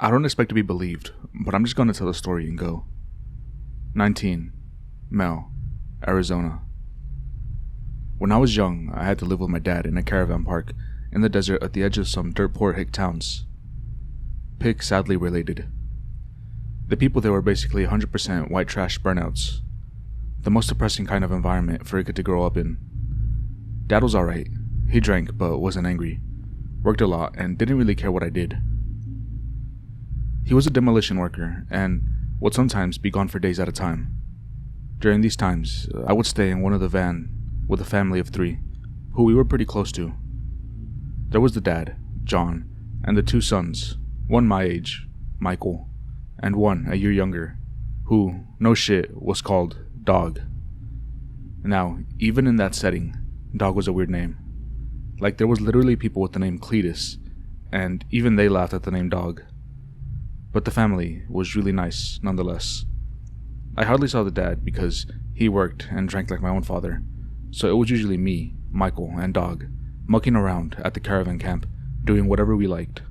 I don't expect to be believed, but I'm just gonna tell the story and go. 19. Male. Arizona. When I was young, I had to live with my dad in a caravan park in the desert at the edge of some dirt poor hick towns. Pick sadly related. The people there were basically 100% white trash burnouts. The most depressing kind of environment for a kid to grow up in. Dad was alright. He drank but wasn't angry, worked a lot, and didn't really care what I did. He was a demolition worker and would sometimes be gone for days at a time. During these times, I would stay in one of the van with a family of 3, who we were pretty close to. There was the dad, John, and the 2 sons, one my age, Michael, and one a year younger, who, no shit, was called Dog. Now, even in that setting, Dog was a weird name. Like, there was literally people with the name Cletus, and even they laughed at the name Dog. But the family was really nice, nonetheless. I hardly saw the dad because he worked and drank like my own father, so it was usually me, Michael, and Dog, mucking around at the caravan camp, doing whatever we liked.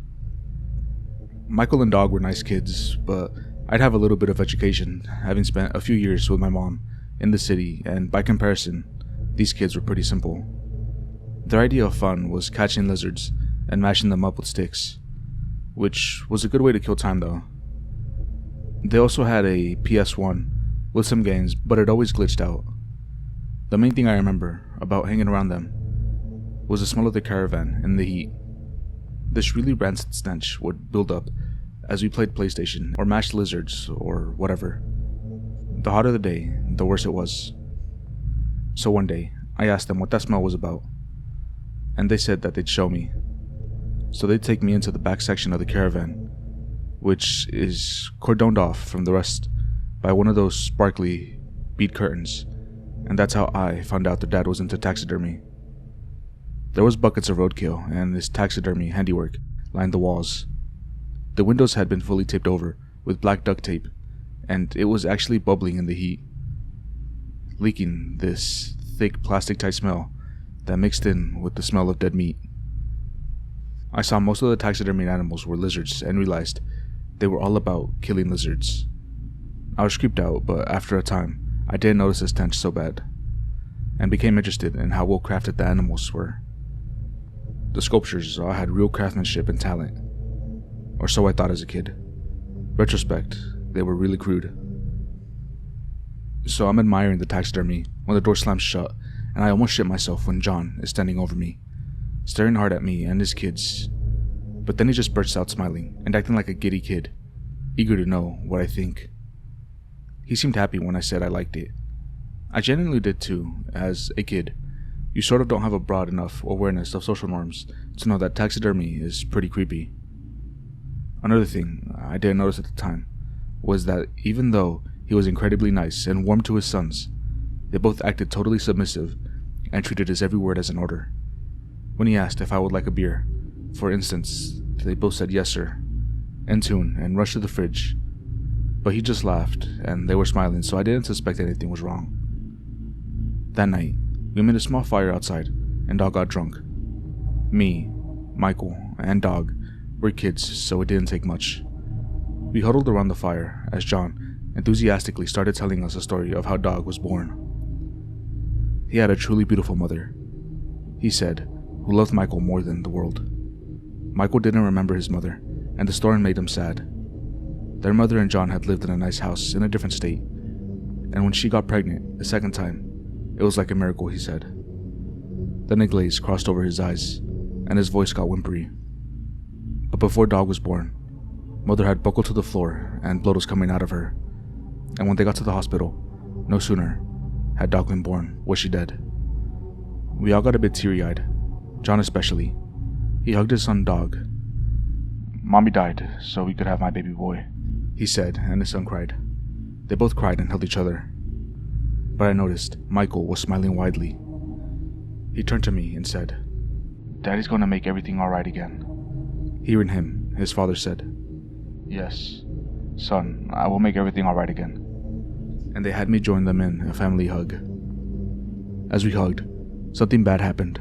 Michael and Dog were nice kids, but I'd have a little bit of education, having spent a few years with my mom in the city, and by comparison, these kids were pretty simple. Their idea of fun was catching lizards and mashing them up with sticks, which was a good way to kill time though. They also had a PS1 with some games, but it always glitched out. The main thing I remember about hanging around them was the smell of the caravan in the heat. This really rancid stench would build up as we played PlayStation or mashed lizards or whatever. The hotter the day, the worse it was. So one day, I asked them what that smell was about, and they said that they'd show me. So they'd take me into the back section of the caravan, which is cordoned off from the rest by one of those sparkly bead curtains, and that's how I found out their dad was into taxidermy. There was buckets of roadkill and this taxidermy handiwork lined the walls. The windows had been fully taped over with black duct tape, and it was actually bubbling in the heat, leaking this thick plastic-type smell that mixed in with the smell of dead meat. I saw most of the taxidermied animals were lizards and realized they were all about killing lizards. I was creeped out, but after a time, I didn't notice the stench so bad, and became interested in how well crafted the animals were. The sculptures all had real craftsmanship and talent, or so I thought as a kid. Retrospect, they were really crude. So I'm admiring the taxidermy when the door slams shut, and I almost shit myself when John is standing over me, staring hard at me and his kids. But then he just bursts out smiling and acting like a giddy kid, eager to know what I think. He seemed happy when I said I liked it. I genuinely did too. As a kid, you sort of don't have a broad enough awareness of social norms to know that taxidermy is pretty creepy. Another thing I didn't notice at the time was that even though he was incredibly nice and warm to his sons, they both acted totally submissive and treated his every word as an order. When he asked if I would like a beer, for instance, they both said yes sir, in tune, and rushed to the fridge. But he just laughed, and they were smiling, so I didn't suspect anything was wrong. That night, we made a small fire outside, and Dog got drunk. Me, Michael, and Dog were kids, so it didn't take much. We huddled around the fire as John enthusiastically started telling us a story of how Dog was born. He had a truly beautiful mother, he said, who loved Michael more than the world. Michael didn't remember his mother, and the story made him sad. Their mother and John had lived in a nice house in a different state, and when she got pregnant the second time, it was like a miracle, he said. Then a glaze crossed over his eyes, and his voice got whimpery. But before Dog was born, Mother had buckled to the floor and blood was coming out of her, and when they got to the hospital, no sooner had Dog been born was she dead. We all got a bit teary-eyed, John especially. He hugged his son Dog. "Mommy died so we could have my baby boy," he said, and his son cried. They both cried and held each other. But I noticed Michael was smiling widely. He turned to me and said, "Daddy's gonna make everything alright again." Hearing him, his father said, "Yes, son, I will make everything alright again." And they had me join them in a family hug. As we hugged, something bad happened.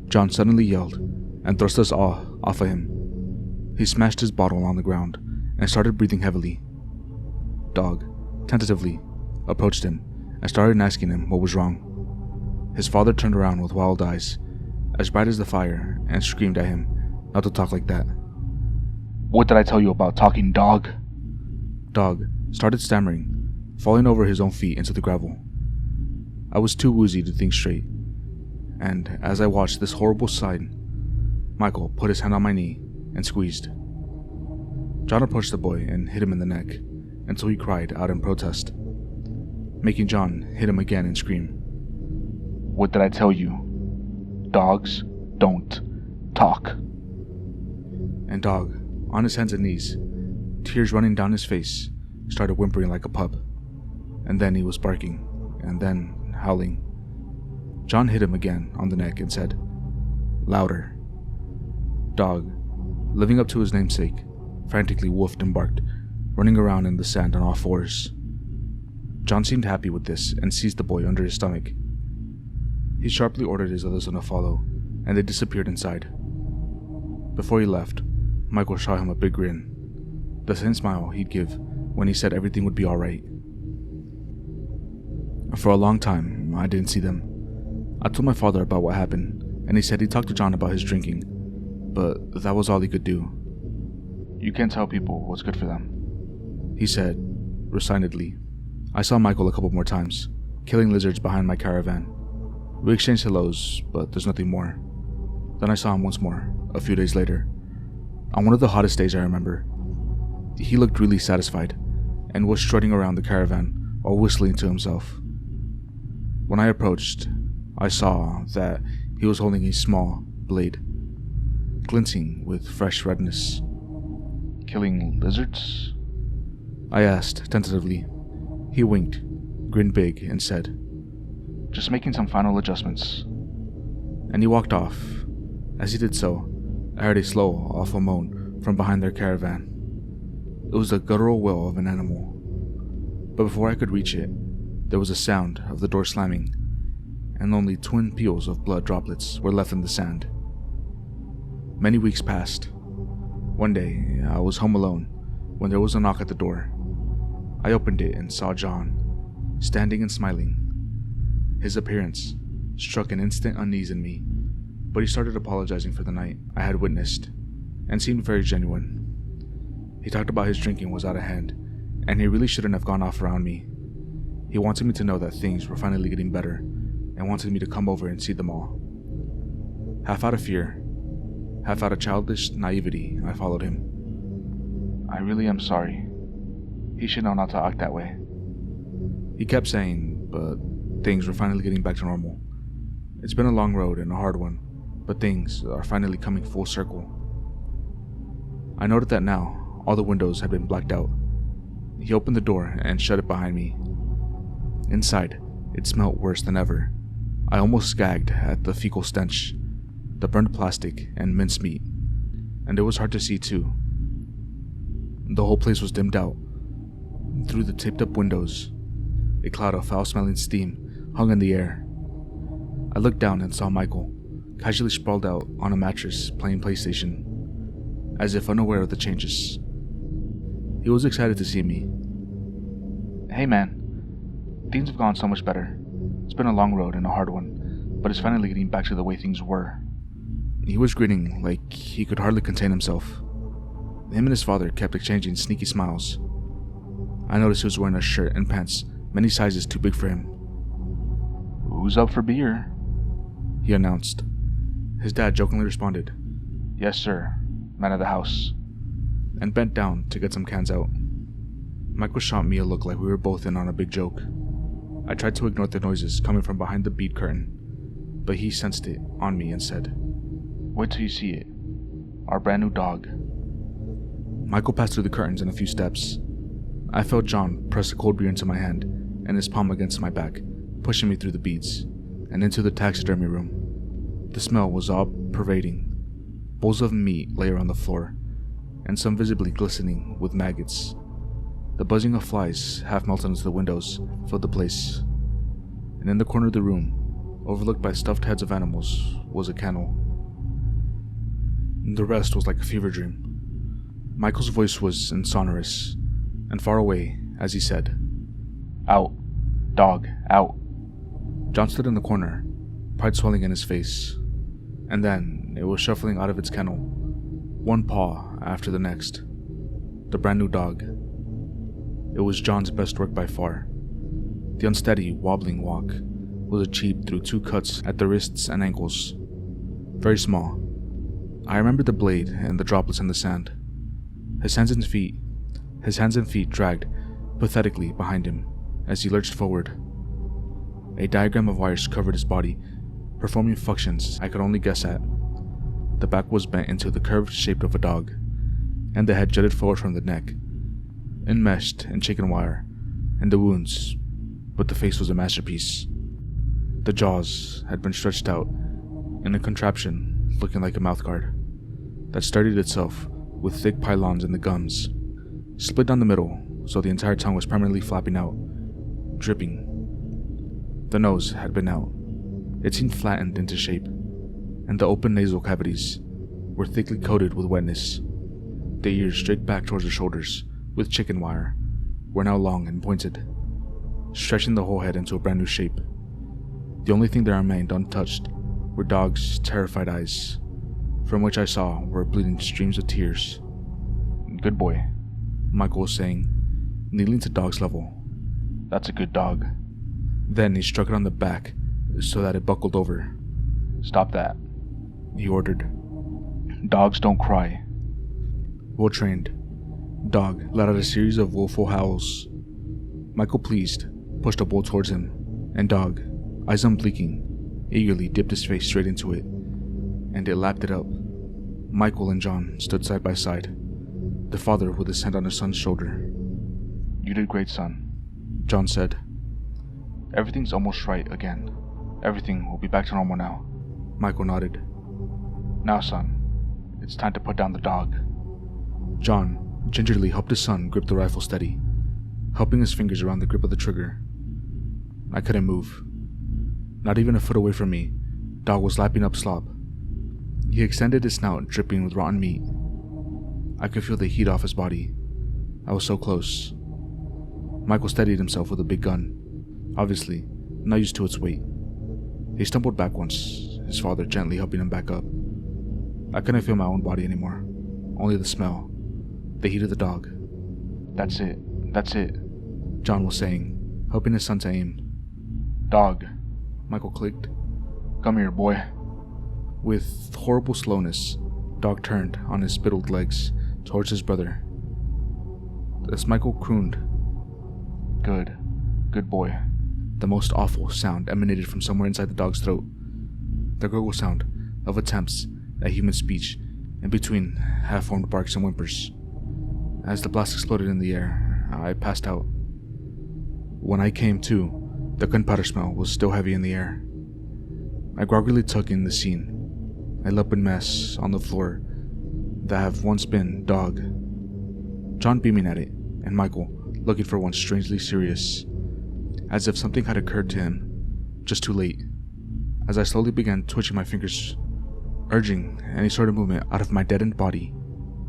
John suddenly yelled and thrust us all off of him. He smashed his bottle on the ground and started breathing heavily. Dog, tentatively, approached him and started asking him what was wrong. His father turned around with wild eyes, as bright as the fire, and screamed at him not to talk like that. "What did I tell you about talking, dog?" Dog started stammering, falling over his own feet into the gravel. I was too woozy to think straight, and as I watched this horrible sight, Michael put his hand on my knee and squeezed. John approached the boy and hit him in the neck until he cried out in protest, making John hit him again and scream. "What did I tell you? Dogs don't talk." And Dog, on his hands and knees, tears running down his face, started whimpering like a pup. And then he was barking, and then howling. John hit him again on the neck and said, "Louder." Dog, living up to his namesake, frantically woofed and barked, running around in the sand on all fours. John seemed happy with this and seized the boy under his stomach. He sharply ordered his other son to follow, and they disappeared inside. Before he left, Michael shot him a big grin, the same smile he'd give when he said everything would be alright. For a long time, I didn't see them. I told my father about what happened, and he said he talked to John about his drinking, but that was all he could do. "You can't tell people what's good for them," he said, resignedly. I saw Michael a couple more times, killing lizards behind my caravan. We exchanged hellos, but there's nothing more. Then I saw him once more, a few days later. On one of the hottest days I remember. He looked really satisfied, and was strutting around the caravan while whistling to himself. When I approached, I saw that he was holding a small blade, glinting with fresh redness. "Killing lizards?" I asked tentatively. He winked, grinned big, and said, "Just making some final adjustments." And he walked off. As he did so, I heard a slow, awful moan from behind their caravan. It was the guttural wail of an animal. But before I could reach it, there was a sound of the door slamming, and only twin peels of blood droplets were left in the sand. Many weeks passed. One day, I was home alone when there was a knock at the door. I opened it and saw John, standing and smiling. His appearance struck an instant unease in me, but he started apologizing for the night I had witnessed, and seemed very genuine. He talked about his drinking was out of hand, and he really shouldn't have gone off around me. He wanted me to know that things were finally getting better, and wanted me to come over and see them all. Half out of fear, half out of childish naivety, I followed him. "I really am sorry. He should know not to act that way," he kept saying, but things were finally getting back to normal. It's been a long road and a hard one, but things are finally coming full circle. I noted that now all the windows had been blacked out. He opened the door and shut it behind me. Inside, it smelled worse than ever. I almost gagged at the fecal stench, the burnt plastic and minced meat, and it was hard to see too. The whole place was dimmed out. Through the taped-up windows, a cloud of foul-smelling steam hung in the air. I looked down and saw Michael, casually sprawled out on a mattress playing PlayStation, as if unaware of the changes. He was excited to see me. "Hey man, things have gone so much better. It's been a long road and a hard one, but it's finally getting back to the way things were." He was grinning like he could hardly contain himself. Him and his father kept exchanging sneaky smiles. I noticed he was wearing a shirt and pants many sizes too big for him. "Who's up for beer?" he announced. His dad jokingly responded, "Yes sir, man of the house," and bent down to get some cans out. Michael shot me a look like we were both in on a big joke. I tried to ignore the noises coming from behind the bead curtain, but he sensed it on me and said, "Wait till you see it. Our brand new dog." Michael passed through the curtains in a few steps. I felt John press a cold beer into my hand and his palm against my back, pushing me through the beads and into the taxidermy room. The smell was all-pervading. Bowls of meat lay around the floor, and some visibly glistening with maggots. The buzzing of flies, half melted into the windows, filled the place. And in the corner of the room, overlooked by stuffed heads of animals, was a kennel. The rest was like a fever dream. Michael's voice was insonorous and far away as he said, "Out. Dog, out." John stood in the corner, pride swelling in his face, and then it was shuffling out of its kennel, one paw after the next. The brand new dog. It was John's best work by far. The unsteady, wobbling walk was achieved through 2 cuts at the wrists and ankles. Very small. I remembered the blade and the droplets in the sand. His hands and feet dragged pathetically behind him as he lurched forward. A diagram of wires covered his body, performing functions I could only guess at. The back was bent into the curved shape of a dog, and the head jutted forward from the neck, enmeshed in chicken wire, and the wounds, but the face was a masterpiece. The jaws had been stretched out in a contraption looking like a mouthguard that steadied itself with thick pylons in the gums, split down the middle so the entire tongue was permanently flapping out, dripping. The nose had been out. It seemed flattened into shape, and the open nasal cavities were thickly coated with wetness. The ears, straight back towards the shoulders with chicken wire, were now long and pointed, stretching the whole head into a brand new shape. The only thing that remained untouched were Dog's terrified eyes, from which I saw were bleeding streams of tears. "Good boy," Michael was saying, kneeling to Dog's level. "That's a good dog." Then he struck it on the back so that it buckled over. "Stop that," he ordered. "Dogs don't cry." Well trained, Dog let out a series of woeful howls. Michael, pleased, pushed a bowl towards him, and Dog, eyes unblinking, eagerly dipped his face straight into it, and it lapped it up. Michael and John stood side by side, the father with his hand on his son's shoulder. "You did great, son," John said. "Everything's almost right again. Everything will be back to normal now." Michael nodded. "Now, son, it's time to put down the dog." John gingerly helped his son grip the rifle steady, helping his fingers around the grip of the trigger. I couldn't move. Not even a foot away from me, Dog was lapping up slop. He extended his snout, dripping with rotten meat. I could feel the heat off his body. I was so close. Michael steadied himself with a big gun, obviously not used to its weight. He stumbled back once, his father gently helping him back up. I couldn't feel my own body anymore, only the smell, the heat of the dog. That's it, John was saying, helping his son to aim. "Dog," Michael clicked. "Come here, boy." With horrible slowness, Dog turned on his spittled legs towards his brother. As Michael crooned, Good boy," the most awful sound emanated from somewhere inside the dog's throat. The gurgle sound of attempts at human speech in between half-formed barks and whimpers. As the blast exploded in the air, I passed out. When I came to, the gunpowder smell was still heavy in the air. I groggily took in the scene, a lumpen mess on the floor that have once been Dog. John beaming at it, and Michael looking for once strangely serious, as if something had occurred to him, just too late. As I slowly began twitching my fingers, urging any sort of movement out of my deadened body,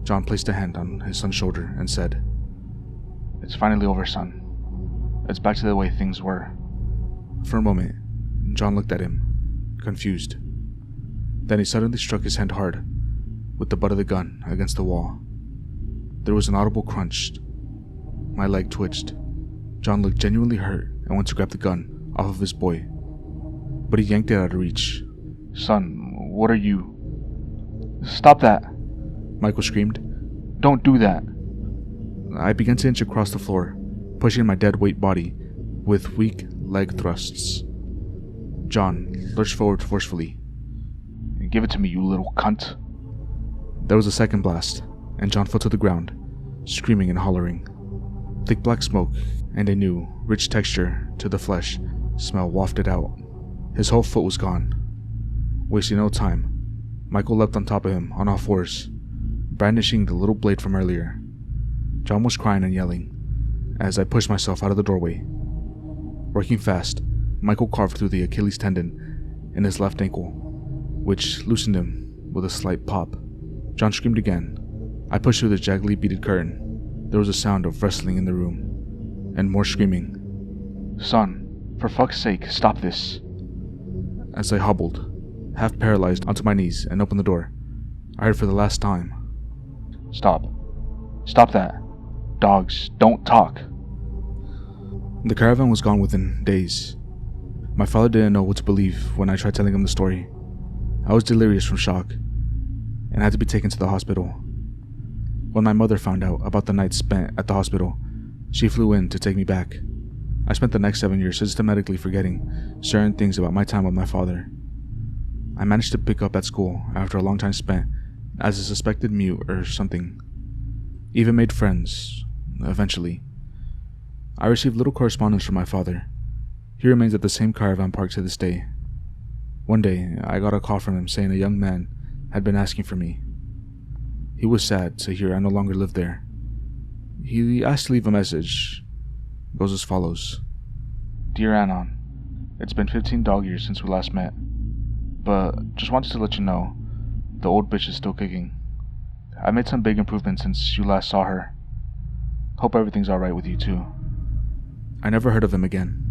John placed a hand on his son's shoulder and said, "It's finally over, son. It's back to the way things were." For a moment, John looked at him, confused. Then he suddenly struck his hand hard, with the butt of the gun against the wall. There was an audible crunch. My leg twitched. John looked genuinely hurt and went to grab the gun off of his boy, but he yanked it out of reach. "Son, what are you?" "Stop that!" Michael screamed. "Don't do that!" I began to inch across the floor, pushing my dead weight body with weak leg thrusts. John lurched forward forcefully. "Give it to me, you little cunt." There was a second blast, and John fell to the ground, screaming and hollering. Thick black smoke and a new, rich texture to the flesh smell wafted out. His whole foot was gone. Wasting no time, Michael leapt on top of him on all fours, brandishing the little blade from earlier. John was crying and yelling as I pushed myself out of the doorway. Working fast, Michael carved through the Achilles tendon in his left ankle, which loosened him with a slight pop. John screamed again. I pushed through the jaggedly beaded curtain. There was a sound of wrestling in the room, and more screaming. Son, for fuck's sake, stop this. As I hobbled, half paralyzed, onto my knees and opened the door, I heard for the last time. Stop. Stop that. Dogs, don't talk. The caravan was gone within days. My father didn't know what to believe when I tried telling him the story. I was delirious from shock, and had to be taken to the hospital. When my mother found out about the night spent at the hospital, she flew in to take me back. I spent the next 7 years systematically forgetting certain things about my time with my father. I managed to pick up at school after a long time spent as a suspected mute or something. Even made friends, eventually. I received little correspondence from my father. He remains at the same caravan park to this day. One day, I got a call from him saying a young man had been asking for me. He was sad to hear I no longer lived there. He asked to leave a message. It goes as follows. Dear Anon, it's been 15 dog years since we last met, but just wanted to let you know, the old bitch is still kicking. I made some big improvements since you last saw her. Hope everything's alright with you too. I never heard of him again.